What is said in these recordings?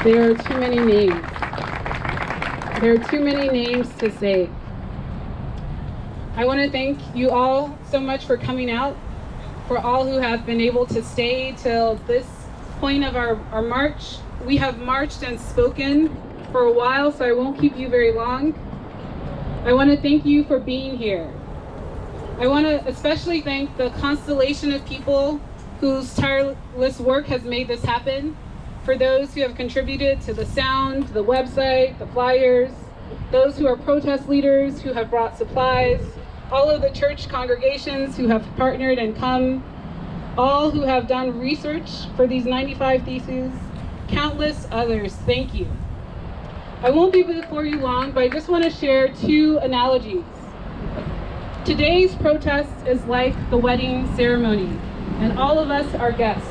There are too many names. There are too many names to say. I want to thank you all so much for coming out, for all who have been able to stay till this point of our march. We have marched and spoken for a while, so I won't keep you very long. I want to thank you for being here. I want to especially thank the constellation of people whose tireless work has made this happen. For those who have contributed to the sound, the website, the flyers, those who are protest leaders who have brought supplies, all of the church congregations who have partnered and come, all who have done research for these 95 theses, countless others, thank you. I won't be before you long, but I just want to share two analogies. Today's protest is like the wedding ceremony, and all of us are guests.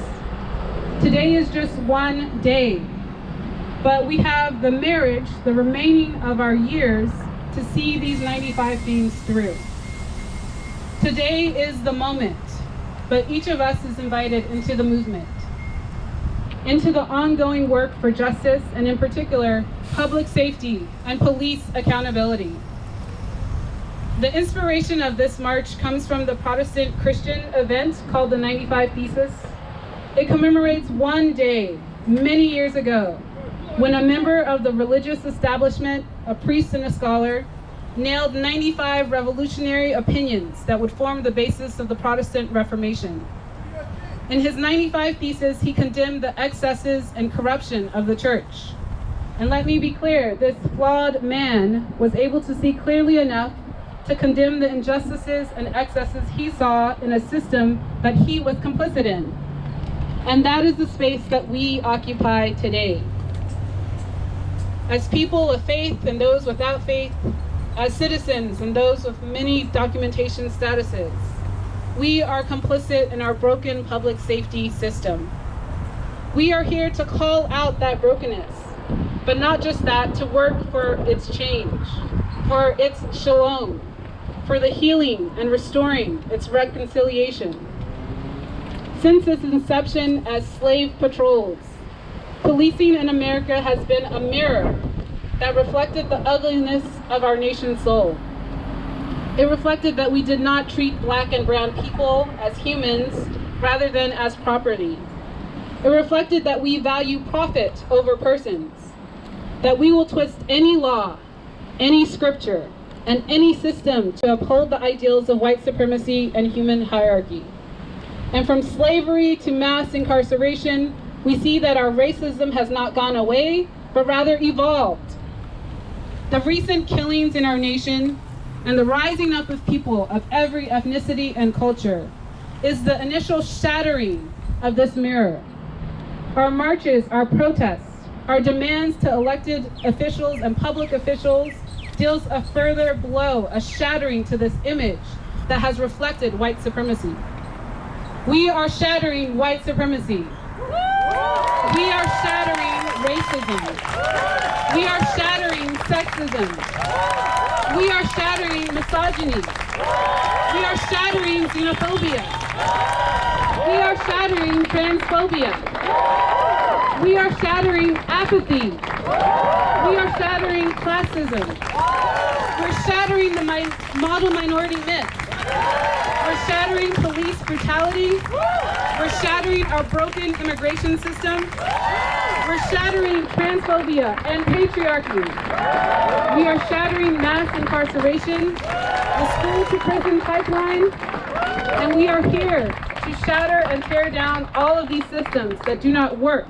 Today is just one day, but we have the marriage, the remaining of our years, to see these 95 themes through. Today is the moment, but each of us is invited into the movement, into the ongoing work for justice, and in particular, public safety and police accountability. The inspiration of this march comes from the Protestant Christian event called the 95 Theses. It commemorates one day, many years ago, when a member of the religious establishment, a priest and a scholar, nailed 95 revolutionary opinions that would form the basis of the Protestant Reformation. In his 95 Theses, he condemned the excesses and corruption of the church. And let me be clear, this flawed man was able to see clearly enough to condemn the injustices and excesses he saw in a system that he was complicit in. And that is the space that we occupy today. As people of faith and those without faith, as citizens and those with many documentation statuses, we are complicit in our broken public safety system. We are here to call out that brokenness, but not just that, to work for its change, for its shalom, for the healing and restoring its reconciliation. Since its inception as slave patrols, policing in America has been a mirror that reflected the ugliness of our nation's soul. It reflected that we did not treat Black and brown people as humans rather than as property. It reflected that we value profit over persons, that we will twist any law, any scripture, and any system to uphold the ideals of white supremacy and human hierarchy. And from slavery to mass incarceration, we see that our racism has not gone away, but rather evolved. The recent killings in our nation and the rising up of people of every ethnicity and culture is the initial shattering of this mirror. Our marches, our protests, our demands to elected officials and public officials deals a further blow, a shattering to this image that has reflected white supremacy. We are shattering white supremacy. We are shattering racism. We are shattering sexism. We are shattering misogyny. We are shattering xenophobia. We are shattering transphobia. We are shattering apathy. We are shattering classism. We're shattering the model minority myth. We're shattering police brutality. We're shattering our broken immigration system. We're shattering transphobia and patriarchy. We are shattering mass incarceration, the school to prison pipeline, and we are here to shatter and tear down all of these systems that do not work.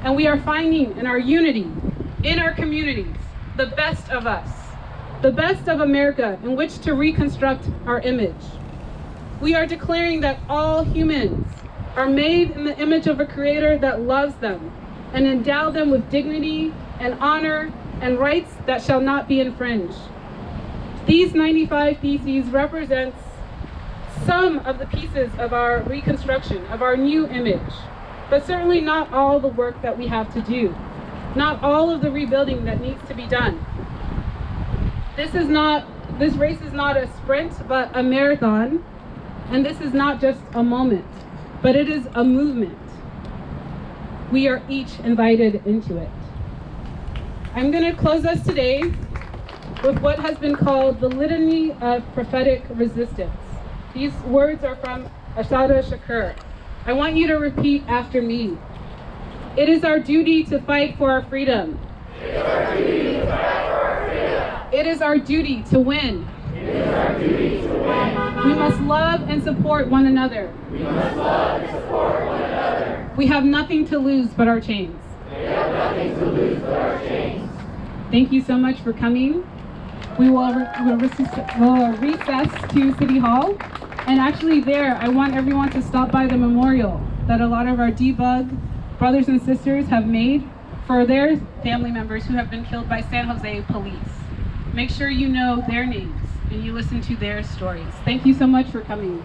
And we are finding in our unity, in our communities, the best of us, the best of America in which to reconstruct our image. We are declaring that all humans are made in the image of a creator that loves them and endow them with dignity and honor and rights that shall not be infringed. These 95 Theses represents some of the pieces of our reconstruction, of our new image, but certainly not all the work that we have to do, not all of the rebuilding that needs to be done. This race is not a sprint, but a marathon, and this is not just a moment, but it is a movement. We are each invited into it. I'm going to close us today with what has been called the Litany of Prophetic Resistance. These words are from Ashada Shakur. I want you to repeat after me. It is our duty to fight for our freedom. It is our duty to fight for our freedom. It is our duty to win. It is our duty to win. We must love and support one another. We must love and support one another. We have nothing to lose but our chains. We have nothing to lose but our chains. Thank you so much for coming. We will recess to City Hall. And actually there, I want everyone to stop by the memorial that a lot of our debug brothers and sisters have made for their family members who have been killed by San Jose police. Make sure you know their names and you listen to their stories. Thank you so much for coming.